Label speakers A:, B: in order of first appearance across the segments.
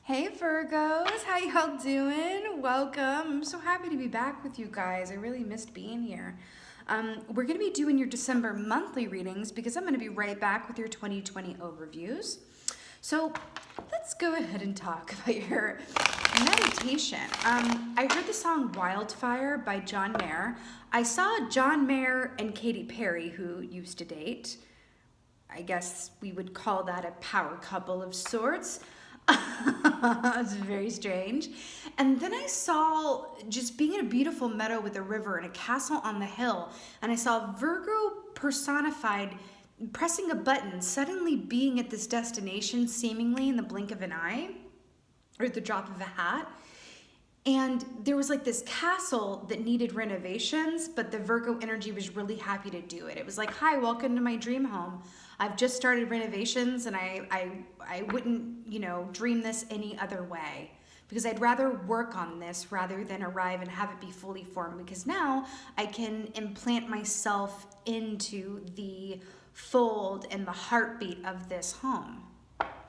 A: Hey Virgos, how y'all doing? Welcome. I'm so happy to be back with you guys. I really missed being here. We're going to be doing your December monthly readings because I'm going to be right back with your 2020 overviews. So let's go ahead and talk about your meditation. I heard the song Wildfire by John Mayer. I saw John Mayer and Katy Perry, who used to date. I guess we would call that a power couple of sorts. It's very strange. And then I saw just being in a beautiful meadow with a river and a castle on the hill, and I saw Virgo personified pressing a button, suddenly being at this destination seemingly in the blink of an eye or at the drop of a hat. And there was like this castle that needed renovations, but the Virgo energy was really happy to do it. It was like, hi, welcome to my dream home. I've just started renovations and I wouldn't, dream this any other way, because I'd rather work on this rather than arrive and have it be fully formed, because now I can implant myself into the fold and the heartbeat of this home.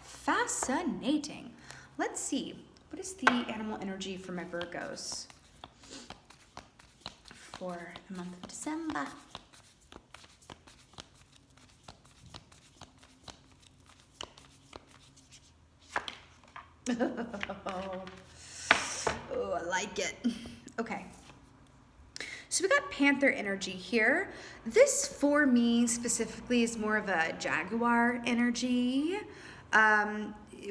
A: Fascinating. Let's see. What is the animal energy for my Virgos for the month of December? Oh, I like it. Okay. So we got Panther energy here. This for me specifically is more of a Jaguar energy.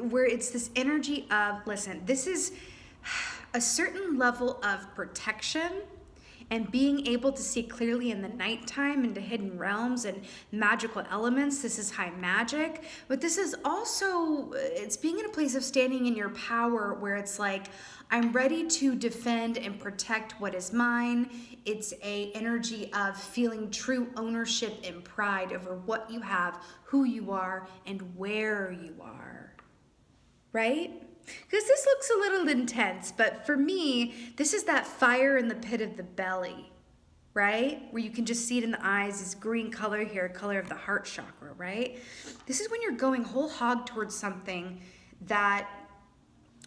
A: Where it's this energy of, listen, this is a certain level of protection and being able to see clearly in the nighttime into hidden realms and magical elements. This is high magic, but this is also, it's being in a place of standing in your power where it's like, I'm ready to defend and protect what is mine. It's a energy of feeling true ownership and pride over what you have, who you are, and where you are. Right? Because this looks a little intense, but for me, this is that fire in the pit of the belly, right? Where you can just see it in the eyes, this green color here, color of the heart chakra, right? This is when you're going whole hog towards something that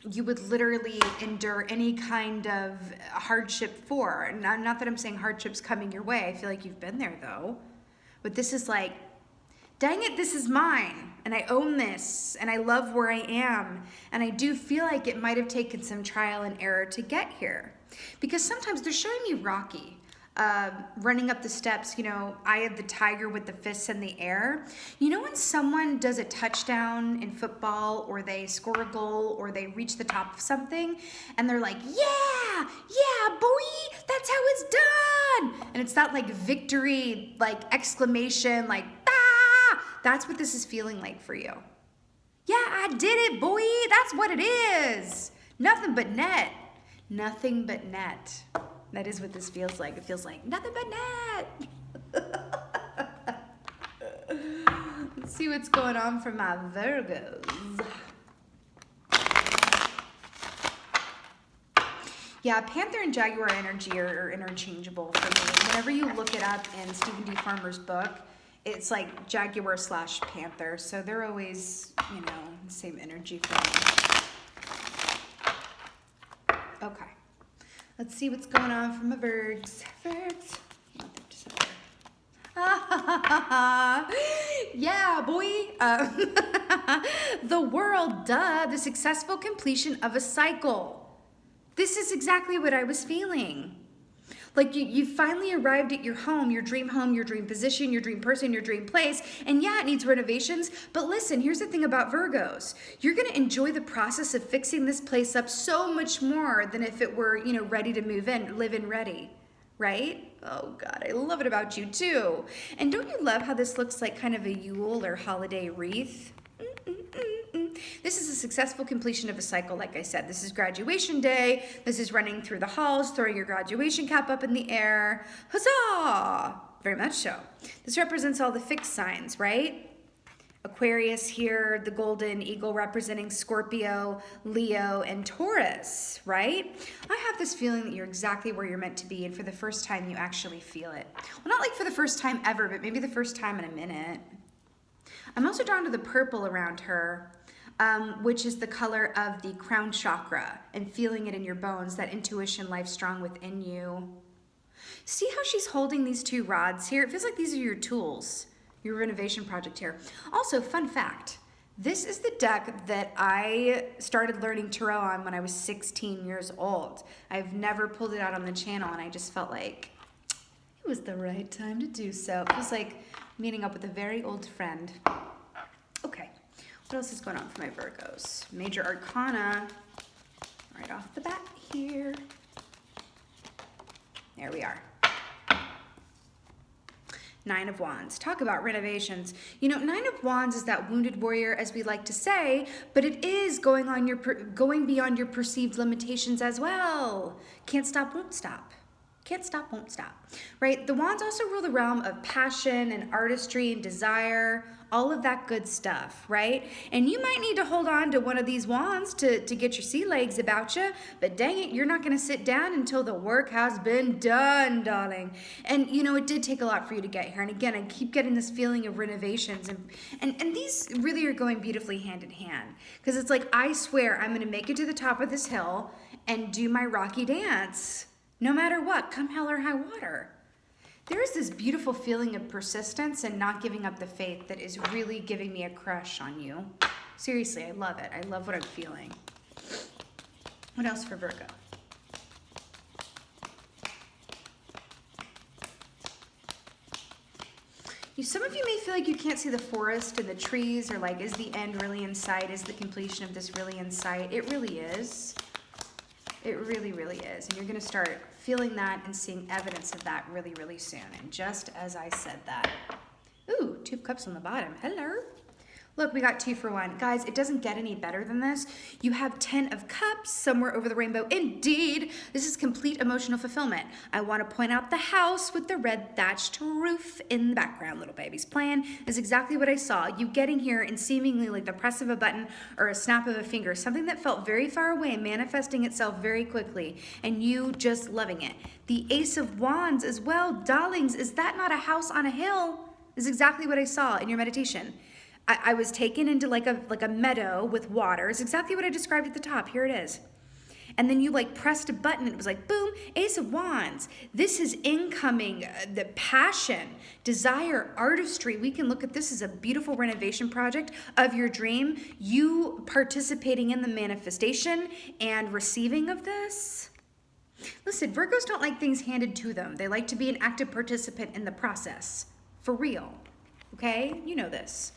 A: you would literally endure any kind of hardship for. Not that I'm saying hardship's coming your way. I feel like you've been there though. But this is like, dang it, this is mine, and I own this, and I love where I am, and I do feel like it might have taken some trial and error to get here. Because sometimes they're showing me Rocky, running up the steps, eye of the tiger with the fists in the air. When someone does a touchdown in football, or they score a goal, or they reach the top of something, and they're like, yeah, boy, that's how it's done. And it's that like victory, like exclamation, like, that's what this is feeling like for you. Yeah, I did it, boy. That's what it is. Nothing but net. Nothing but net. That is what this feels like. It feels like nothing but net. Let's see what's going on for my Virgos. Yeah, Panther and Jaguar energy are interchangeable for me. Whenever you look it up in Stephen D. Farmer's book, it's like Jaguar / Panther, so they're always, the same energy for me. Okay, let's see what's going on for my Virgs. Month of December. Yeah, boy. The world, duh, the successful completion of a cycle. This is exactly what I was feeling. Like you finally arrived at your home, your dream position, your dream person, your dream place. And yeah, it needs renovations. But listen, here's the thing about Virgos. You're going to enjoy the process of fixing this place up so much more than if it were, ready to move in, live in ready. Right? Oh God, I love it about you too. And don't you love how this looks like kind of a Yule or holiday wreath? This is a successful completion of a cycle, like I said. This is graduation day. This is running through the halls, throwing your graduation cap up in the air. Huzzah! Very much so. This represents all the fixed signs, right? Aquarius here, the golden eagle representing Scorpio, Leo, and Taurus, right? I have this feeling that you're exactly where you're meant to be, and for the first time, you actually feel it. Well, not like for the first time ever, but maybe the first time in a minute. I'm also drawn to the purple around her. which is the color of the crown chakra, and feeling it in your bones, that intuition, life strong within you. See how she's holding these two rods here? It feels like these are your tools, your renovation project here. Also, fun fact, this is the deck that I started learning tarot on when I was 16 years old. I've never pulled it out on the channel, and I just felt like it was the right time to do so. It was like meeting up with a very old friend. Okay, what else is going on for my Virgos? Major Arcana, right off the bat here. There we are. Nine of Wands. Talk about renovations. You know, Nine of Wands is that wounded warrior, as we like to say, but it is going beyond your perceived limitations as well. Can't stop, won't stop. Can't stop, won't stop, right? The wands also rule the realm of passion and artistry and desire, all of that good stuff, right? And you might need to hold on to one of these wands to get your sea legs about you, but dang it, you're not going to sit down until the work has been done, darling. And, you know, it did take a lot for you to get here. And again, I keep getting this feeling of renovations, and these really are going beautifully hand in hand, because it's like, I swear I'm going to make it to the top of this hill and do my Rocky dance. No matter what, come hell or high water. There is this beautiful feeling of persistence and not giving up the faith that is really giving me a crush on you. Seriously, I love it. I love what I'm feeling. What else for Virgo? Some of you may feel like you can't see the forest and the trees, or like, is the end really in sight? Is the completion of this really in sight? It really is. It really, really is. And you're going to start feeling that and seeing evidence of that really, really soon. And just as I said that, ooh, 2 of Cups on the bottom. Hello. Look, we got 2 for 1. Guys, it doesn't get any better than this. You have 10 of Cups somewhere over the rainbow. Indeed, this is complete emotional fulfillment. I want to point out the house with the red thatched roof in the background. Little baby's plan is exactly what I saw. You getting here and seemingly like the press of a button or a snap of a finger, something that felt very far away, manifesting itself very quickly, and you just loving it. The Ace of Wands as well. Darlings, is that not a house on a hill? Is exactly what I saw in your meditation. I was taken into like a meadow with water. It's exactly what I described at the top. Here it is. And then you like pressed a button and it was like, boom, Ace of Wands. This is incoming, the passion, desire, artistry. We can look at this as a beautiful renovation project of your dream. You participating in the manifestation and receiving of this. Listen, Virgos don't like things handed to them. They like to be an active participant in the process. For real. Okay? You know this.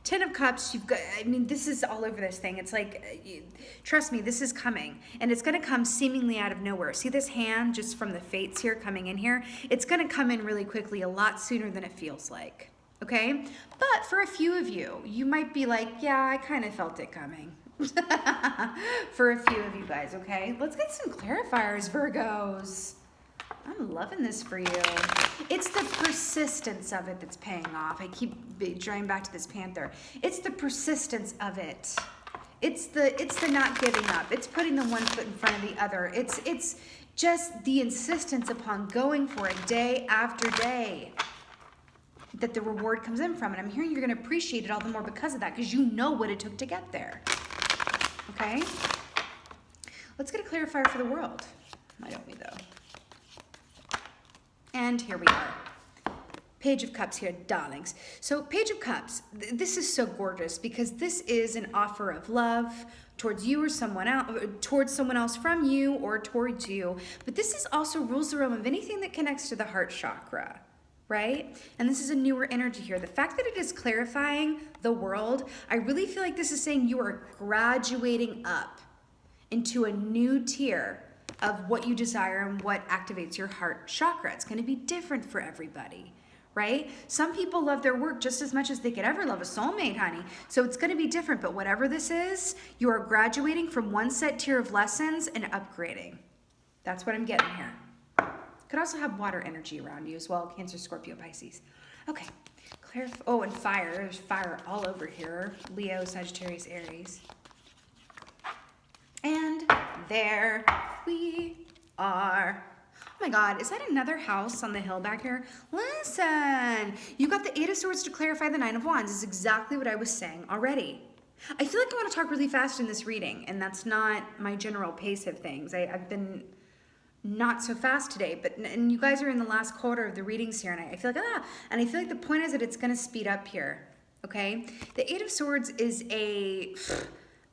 A: 10 of Cups, you've got, I mean, this is all over this thing. It's like, trust me, this is coming. And it's going to come seemingly out of nowhere. See this hand just from the fates here coming in here? It's going to come in really quickly, a lot sooner than it feels like. Okay? But for a few of you, you might be like, yeah, I kind of felt it coming. For a few of you guys, okay? Let's get some clarifiers, Virgos. I'm loving this for you. It's the persistence of it that's paying off. I keep drawing back to this panther. It's the persistence of it. It's the not giving up. It's putting the one foot in front of the other. It's just the insistence upon going for it day after day that the reward comes in from. And I'm hearing you're going to appreciate it all the more because of that, because you know what it took to get there. Okay? Let's get a clarifier for the world. Why don't we, though? And here we are. Page of Cups here, darlings. So Page of Cups, this is so gorgeous because this is an offer of love towards you or someone else, towards someone else from you or towards you. But this is also rules the realm of anything that connects to the heart chakra, right? And this is a newer energy here. The fact that it is clarifying the world, I really feel like this is saying you are graduating up into a new tier of what you desire and what activates your heart chakra. It's going to be different for everybody, right? Some people love their work just as much as they could ever love a soulmate, honey. So it's going to be different, but whatever this is, you are graduating from one set tier of lessons and upgrading. That's what I'm getting here. Could also have water energy around you as well, Cancer, Scorpio, Pisces. Okay, oh, and fire. There's fire all over here. Leo, Sagittarius, Aries. And there we are. Oh my God, is that another house on the hill back here? Listen, you got the 8 of Swords to clarify the 9 of Wands. Is exactly what I was saying already. I feel like I want to talk really fast in this reading, and that's not my general pace of things. I've been not so fast today, and you guys are in the last quarter of the readings here, and I feel like, and I feel like the point is that it's going to speed up here, okay? The Eight of Swords is a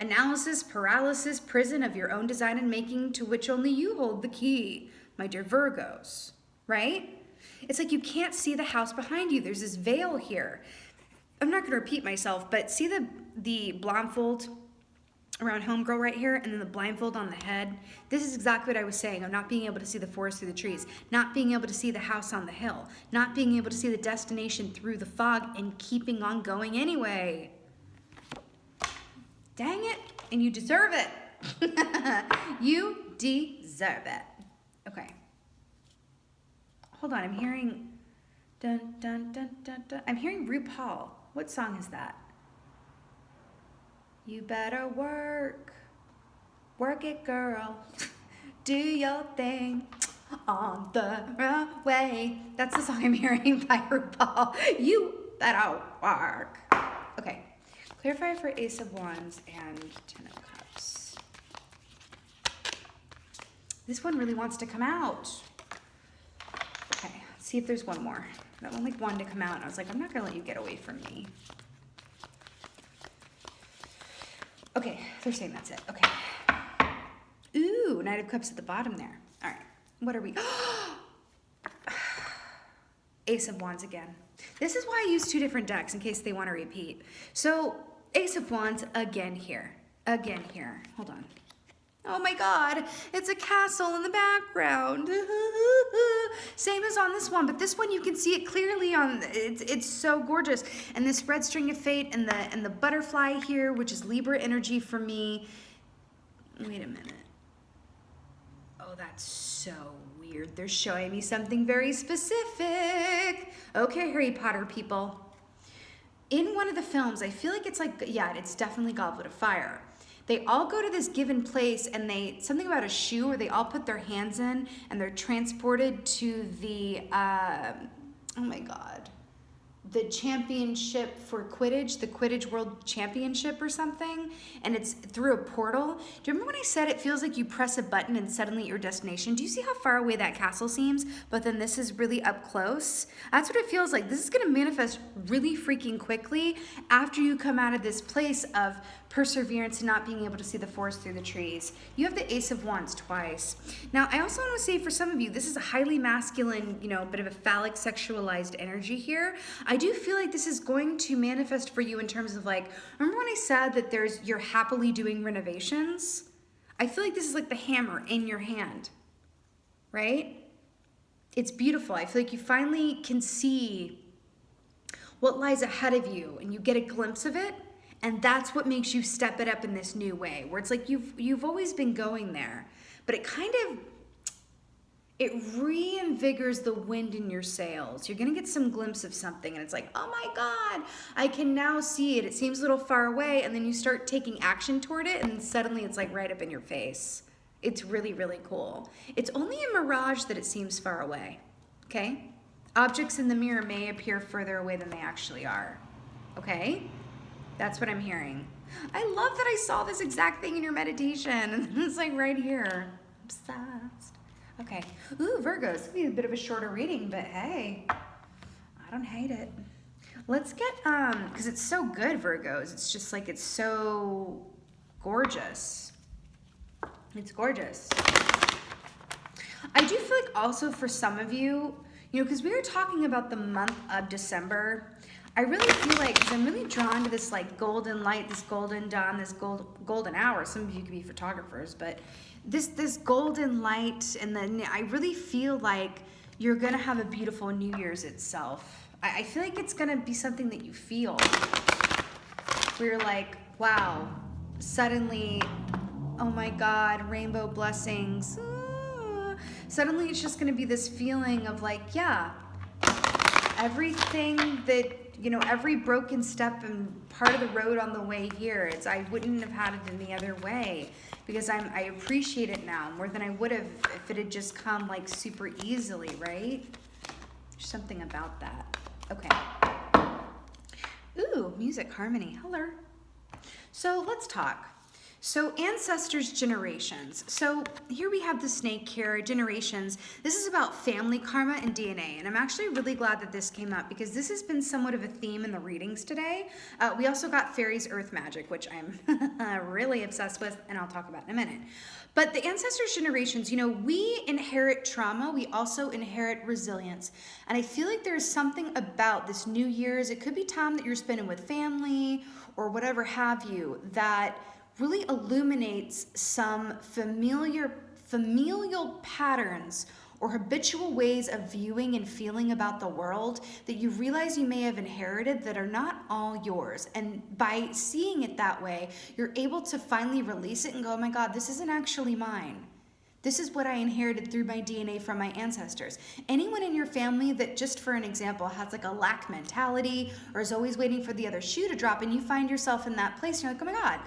A: analysis, paralysis, prison of your own design and making to which only you hold the key, my dear Virgos, right? It's like you can't see the house behind you. There's this veil here. I'm not going to repeat myself, but see the blindfold around homegirl right here, and then the blindfold on the head? This is exactly what I was saying of not being able to see the forest through the trees, not being able to see the house on the hill, not being able to see the destination through the fog, and keeping on going anyway. Dang it, and you deserve it. You deserve it. Okay. Hold on, I'm hearing dun dun dun dun dun. I'm hearing RuPaul. What song is that? You better work it, girl. Do your thing on the runway. That's the song I'm hearing by RuPaul. You better work. Okay, clarify for Ace of Wands and Ten of Cups. This one really wants to come out. Okay, let's see if there's one more. That one like wanted to come out, and I was like, I'm not gonna let you get away from me. Okay, they're saying that's it. Okay. Ooh, Knight of Cups at the bottom there. All right, what are we? Ace of Wands again. This is why I use two different decks in case they want to repeat. So Ace of Wands again here. Again here. Hold on. Oh my God, it's a castle in the background. Same as on this one, but this one you can see it clearly on, it's so gorgeous. And this red string of fate and the butterfly here, which is Libra energy for me. Wait a minute. Oh, that's so weird. They're showing me something very specific. Okay, Harry Potter people. In one of the films, I feel like it's like, yeah, it's definitely Goblet of Fire. They all go to this given place, and something about a shoe where they all put their hands in and they're transported to the, oh my God, the championship for Quidditch, the Quidditch World Championship or something, and it's through a portal. Do you remember when I said it feels like you press a button and suddenly at your destination? Do you see how far away that castle seems? But then this is really up close. That's what it feels like. This is gonna manifest really freaking quickly after you come out of this place of perseverance and not being able to see the forest through the trees. You have the Ace of Wands twice. Now, I also want to say for some of you, this is a highly masculine, bit of a phallic sexualized energy here. I do feel like this is going to manifest for you in terms of like, remember when I said that you're happily doing renovations? I feel like this is like the hammer in your hand, right? It's beautiful. I feel like you finally can see what lies ahead of you and you get a glimpse of it. And that's what makes you step it up in this new way, where it's like you've always been going there, but it reinvigorates the wind in your sails. You're gonna get some glimpse of something, and it's like, oh my God, I can now see it. It seems a little far away, and then you start taking action toward it, and suddenly it's like right up in your face. It's really, really cool. It's only a mirage that it seems far away, okay? Objects in the mirror may appear further away than they actually are, okay? That's what I'm hearing. I love that I saw this exact thing in your meditation, and it's like right here. Obsessed. Okay. Ooh, Virgos. This will be a bit of a shorter reading, but hey, I don't hate it. Let's get, because it's so good, Virgos. It's just like, it's so gorgeous. It's gorgeous. I do feel like also for some of you, because we were talking about the month of December, I really feel like, because I'm really drawn to this like golden light, this golden dawn, this golden hour. Some of you could be photographers, but this golden light, and then I really feel like you're gonna have a beautiful New Year's itself. I feel like it's gonna be something that you feel, where you're like, wow, suddenly, oh my God, rainbow blessings. Suddenly it's just gonna be this feeling of like, yeah, everything that, every broken step and part of the road on the way here, I wouldn't have had it any other way, because I appreciate it now more than I would have if it had just come like super easily, right? There's something about that. Okay. Ooh, music harmony. Hello. So let's talk. So ancestors, generations. So here we have the snake here, generations. This is about family karma and DNA. And I'm actually really glad that this came up because this has been somewhat of a theme in the readings today. We also got fairies, earth magic, which I'm really obsessed with, and I'll talk about in a minute. But the ancestors, generations, you know, we inherit trauma. We also inherit resilience. And I feel like there's something about this New Year's, it could be time that you're spending with family or whatever have you, that really illuminates some familial patterns or habitual ways of viewing and feeling about the world that you realize you may have inherited that are not all yours. And by seeing it that way, you're able to finally release it and go, oh my God, this isn't actually mine. This is what I inherited through my DNA from my ancestors. Anyone in your family that, just for an example, has like a lack mentality or is always waiting for the other shoe to drop, and you find yourself in that place, and you're like, oh my God,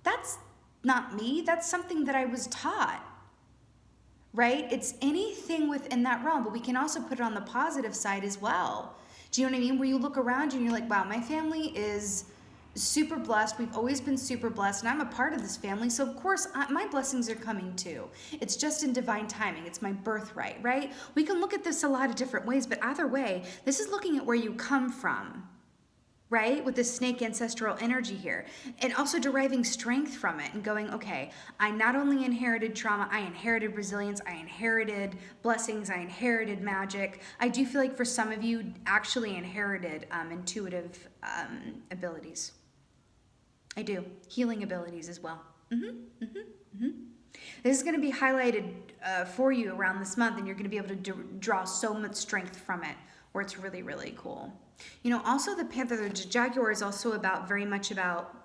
A: that's not me. That's something that I was taught, right? It's anything within that realm, but we can also put it on the positive side as well. Do you know what I mean? Where you look around you and you're like, wow, my family is super blessed. We've always been super blessed, and I'm a part of this family. So of course, my blessings are coming too. It's just in divine timing. It's my birthright, right? We can look at this a lot of different ways, but either way, this is looking at where you come from, right? With the snake ancestral energy here, and also deriving strength from it and going, okay, I not only inherited trauma, I inherited resilience, I inherited blessings, I inherited magic. I do feel like for some of you actually inherited intuitive abilities. I do. Healing abilities as well. This is going to be highlighted for you around this month, and you're going to be able to draw so much strength from it, where it's really, really cool. You know, also the panther, the jaguar is also very much about,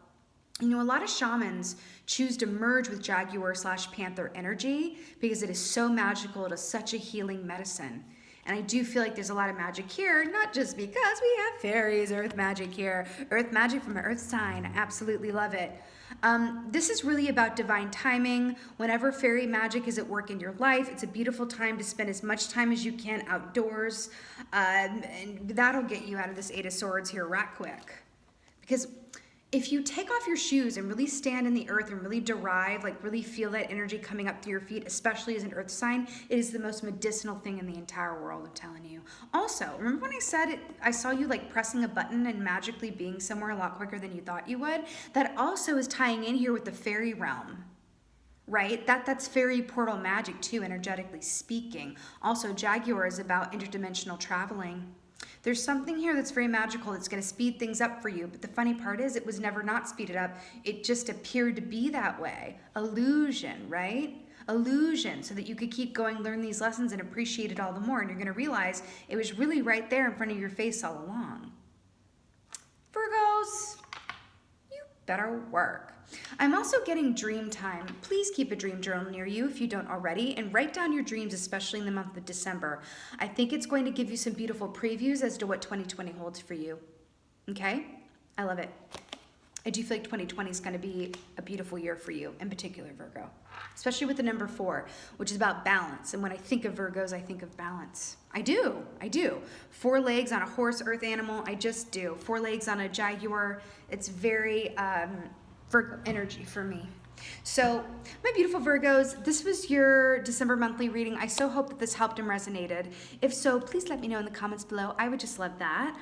A: you know, a lot of shamans choose to merge with jaguar/panther energy because it is so magical. It is such a healing medicine. And I do feel like there's a lot of magic here, not just because we have fairies, earth magic here, earth magic from an earth sign. I absolutely love it. This is really about divine timing. Whenever fairy magic is at work in your life, it's a beautiful time to spend as much time as you can outdoors. And that'll get you out of this Eight of Swords here right quick. Because if you take off your shoes and really stand in the earth and really derive, like really feel that energy coming up through your feet, especially as an earth sign, it is the most medicinal thing in the entire world, I'm telling you. Also, remember when I said it, I saw you like pressing a button and magically being somewhere a lot quicker than you thought you would? That also is tying in here with the fairy realm, right? That's fairy portal magic too, energetically speaking. Also, Jaguar is about interdimensional traveling. There's something here that's very magical that's going to speed things up for you. But the funny part is it was never not speeded up. It just appeared to be that way. Illusion, right? Illusion, so that you could keep going, learn these lessons, and appreciate it all the more. And you're going to realize it was really right there in front of your face all along. Virgos, you better work. I'm also getting dream time. Please keep a dream journal near you if you don't already, and write down your dreams, especially in the month of December. I think it's going to give you some beautiful previews as to what 2020 holds for you. Okay? I love it. I do feel like 2020 is going to be a beautiful year for you, in particular, Virgo. Especially with the number 4, which is about balance. And when I think of Virgos, I think of balance. I do. 4 legs on a horse, earth animal. I just do. 4 legs on a jaguar. It's very Virgo energy for me. So, my beautiful Virgos, this was your December monthly reading. I so hope that this helped and resonated. If so, please let me know in the comments below. I would just love that.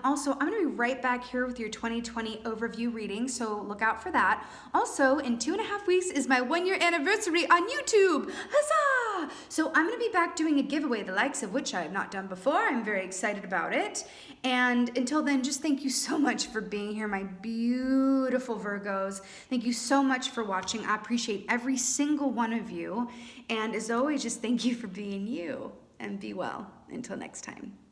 A: Also, I'm going to be right back here with your 2020 overview reading, so look out for that. Also, in 2.5 weeks is my 1-year anniversary on YouTube. Huzzah! So, I'm going to be back doing a giveaway, the likes of which I have not done before. I'm very excited about it. And until then, just thank you so much for being here, my beautiful Virgos. Thank you so much for watching. I appreciate every single one of you. And as always, just thank you for being you. And be well. Until next time.